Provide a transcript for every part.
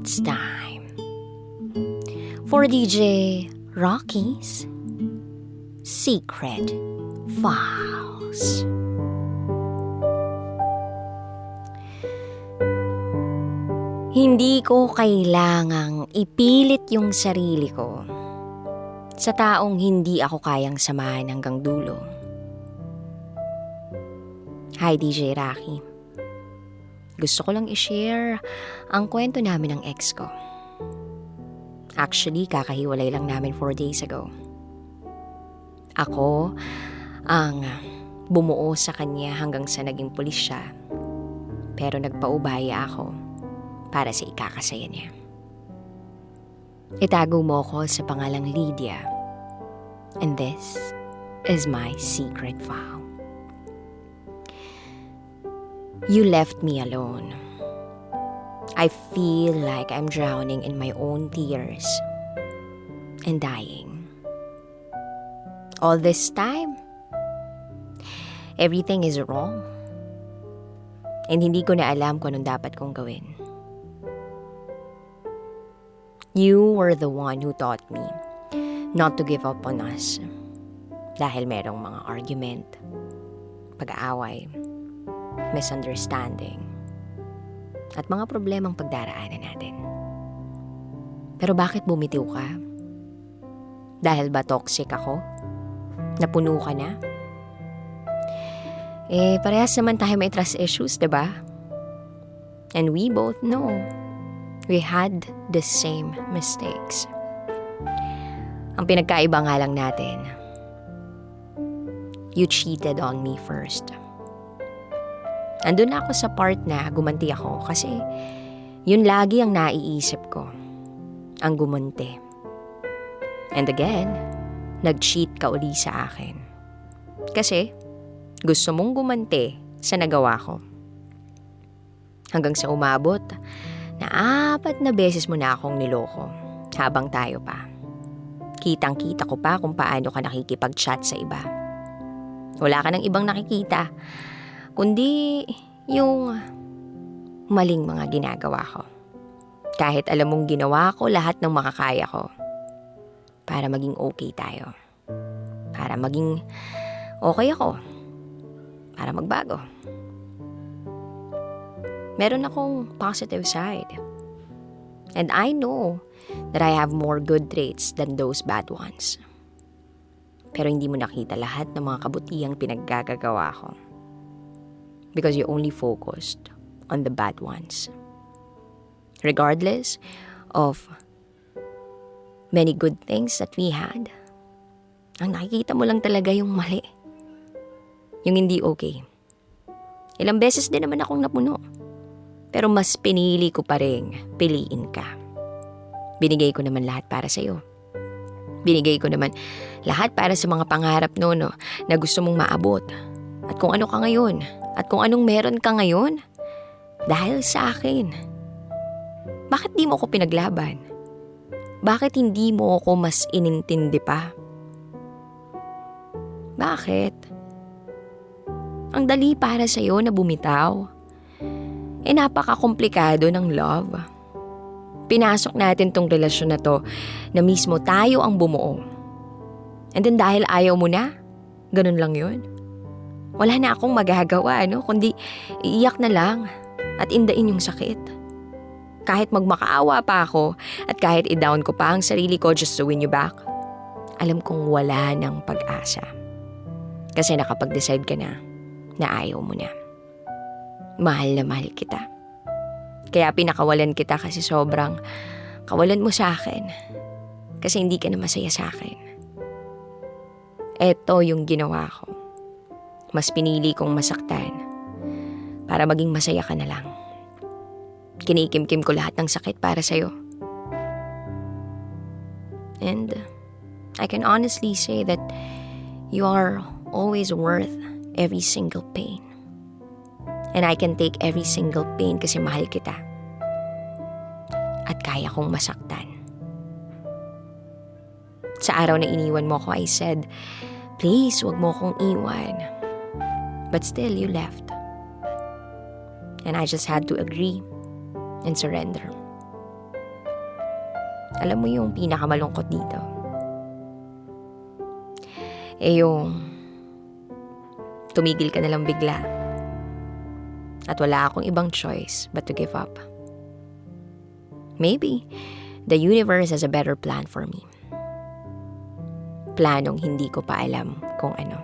It's time for DJ Raqi's Secret Files. Hindi ko kailangang ipilit yung sarili ko sa taong hindi ako kayang samahan hanggang dulo. Hi DJ Raqi. Gusto ko lang i-share ang kwento namin ng ex ko. Actually, kakahiwalay lang namin 4 days ago. Ako ang bumuo sa kanya hanggang sa naging pulis siya. Pero nagpaubaya ako para sa ikakasaya niya. Itago mo ko sa pangalang Laida. And this is my secret file. You left me alone. I feel like I'm drowning in my own tears and dying. All this time, everything is wrong. And hindi ko na alam kung anong dapat kong gawin. You were the one who taught me not to give up on us. Dahil merong mga argument, pag-aaway, misunderstanding, at mga problemang pagdaraanan natin. Pero bakit bumitiw ka? Dahil ba toxic ako? Napuno ka na? Parehas naman tayo may trust issues, diba? And we both know we had the same mistakes. Ang pinagkaiba nga lang natin, you cheated on me first. Andun na ako sa part na gumanti ako kasi yun lagi ang naiisip ko, ang gumanti. And again, nag-cheat ka uli sa akin. Kasi gusto mong gumanti sa nagawa ko. Hanggang sa umabot na 4 na beses mo na akong niloko habang tayo pa. Kitang-kita ko pa kung paano ka nakikipag-chat sa iba. Wala ka ng ibang nakikita, kundi yung maling mga ginagawa ko. Kahit alam mong ginawa ko lahat ng makakaya ko para maging okay tayo. Para maging okay ako. Para magbago. Meron akong positive side. And I know that I have more good traits than those bad ones. Pero hindi mo nakita lahat ng mga kabutihang pinaggagawa ko. Because you only focused on the bad ones. Regardless of many good things that we had, ang nakikita mo lang talaga yung mali. Yung hindi okay. Ilang beses din naman akong napuno. Pero mas pinili ko pa rin piliin ka. Binigay ko naman lahat para sa'yo. Binigay ko naman lahat para sa mga pangarap no, na gusto mong maabot. At kung ano ka ngayon. At kung anong meron ka ngayon. Dahil sa akin. Bakit di mo ko pinaglaban? Bakit hindi mo ako mas inintindi pa? Bakit? Ang dali para sa'yo na bumitaw. Napaka-komplikado ng love. Pinasok natin tong relasyon na to na mismo tayo ang bumuo. And then dahil ayaw mo na, ganun lang yun. Wala na akong magagawa, kundi iiyak na lang at indain yung sakit. Kahit magmakaawa pa ako at kahit i-down ko pa ang sarili ko just to win you back, alam kong wala ng pag-asa. Kasi nakapag-decide ka na ayaw mo na. Mahal na mahal kita. Kaya pinakawalan kita kasi sobrang kawalan mo sa akin. Kasi hindi ka na masaya sa akin. Eto yung ginawa ko. Mas pinili kong masaktan para maging masaya ka na lang. Kinikimkim ko lahat ng sakit para sa'yo. And I can honestly say that you are always worth every single pain. And I can take every single pain kasi mahal kita. At kaya kong masaktan. Sa araw na iniwan mo ko, I said, please, wag mo kong iwan. But still, you left. And I just had to agree and surrender. Alam mo yung pinakamalungkot dito? Yung tumigil ka na lang bigla. At wala akong ibang choice but to give up. Maybe the universe has a better plan for me. Planong hindi ko pa alam kung ano.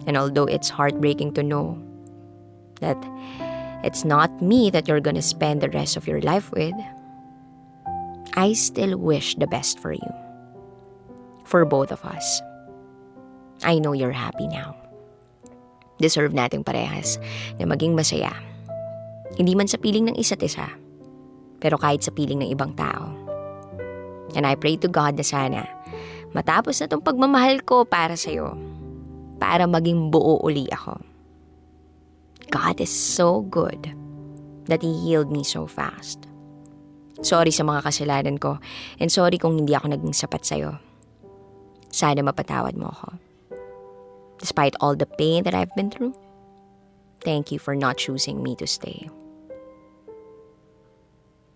And although it's heartbreaking to know that it's not me that you're gonna spend the rest of your life with, I still wish the best for you. For both of us. I know you're happy now. Deserve nating parehas na maging masaya. Hindi man sa piling ng isa't isa, pero kahit sa piling ng ibang tao. And I pray to God na sana matapos na tong pagmamahal ko para sa'yo, para maging buo uli ako. God is so good that He healed me so fast. Sorry sa mga kasalanan ko, and sorry kung hindi ako naging sapat sa'yo. Sana mapatawad mo ako. Despite all the pain that I've been through, thank you for not choosing me to stay.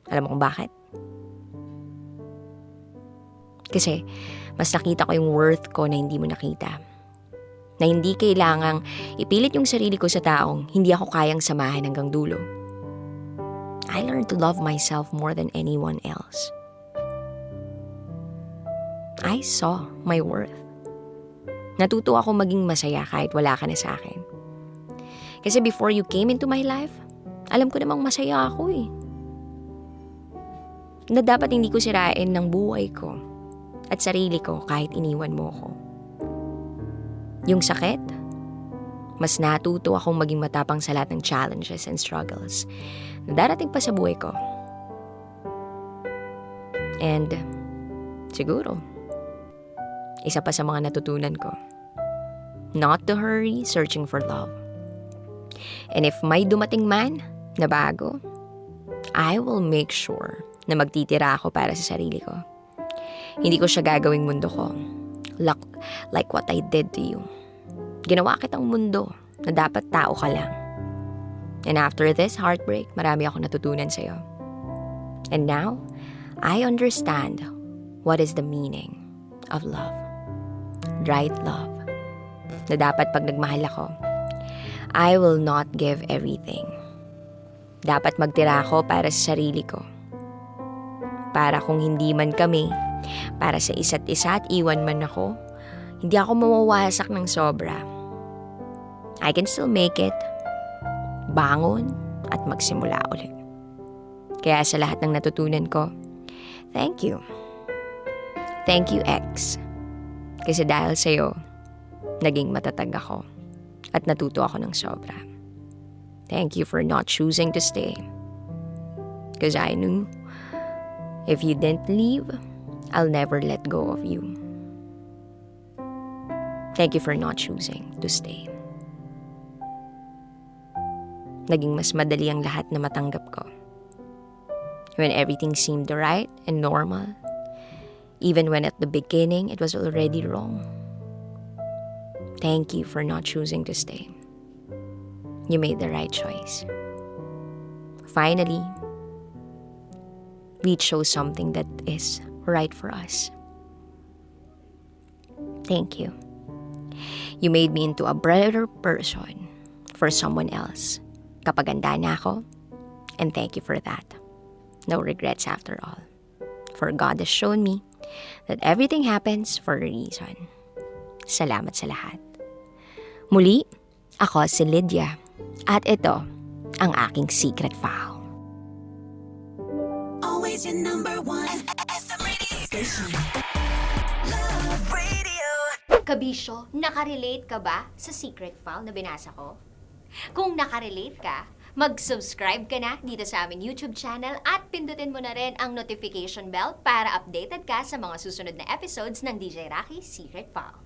Alam mo kung bakit? Kasi mas nakita ko yung worth ko na hindi mo nakita. Na hindi kailangang ipilit yung sarili ko sa taong hindi ako kayang samahan hanggang dulo. I learned to love myself more than anyone else. I saw my worth. Natuto ako maging masaya kahit wala ka na sa akin. Kasi before you came into my life, alam ko namang masaya ako eh. Na dapat hindi ko sirain ng buhay ko at sarili ko kahit iniwan mo ako. Yung sakit, mas natuto akong maging matapang sa lahat ng challenges and struggles na darating pa sa buhay ko. And siguro, isa pa sa mga natutunan ko, not to hurry searching for love. And if may dumating man na bago, I will make sure na magtitira ako para sa sarili ko. Hindi ko siya gagawing mundo ko. Like what I did to you. Ginawa kitang mundo na dapat tao ka lang. And after this heartbreak, marami akong natutunan sa'yo. And now, I understand what is the meaning of love. Right love. Na dapat pag nagmahal ako, I will not give everything. Dapat magtira ako para sa sarili ko. Para kung hindi man kami, para sa isa't isa at iwan man ako, hindi ako mawawasak ng sobra. I can still make it, bangon at magsimula ulit. Kaya sa lahat ng natutunan ko, thank you. Thank you, ex. Kasi dahil sa'yo, naging matatag ako at natuto ako ng sobra. Thank you for not choosing to stay. Because I knew if you didn't leave, I'll never let go of you. Thank you for not choosing to stay. Naging mas madali ang lahat na matanggap ko. When everything seemed right and normal, even when at the beginning it was already wrong. Thank you for not choosing to stay. You made the right choice. Finally, we chose something that is right for us. Thank you. You made me into a better person for someone else. Kapaganda na ako, and thank you for that. No regrets after all. For God has shown me that everything happens for a reason. Salamat sa lahat. Muli, ako si Lydia, at ito ang aking secret file. Always your number one SM radio station. Love Radio. Kabisyo, nakarelate ka ba sa secret file na binasa ko? Kung nakarelate ka, mag-subscribe ka na dito sa aming YouTube channel at pindutin mo na rin ang notification bell para updated ka sa mga susunod na episodes ng DJ Raqi Secret File.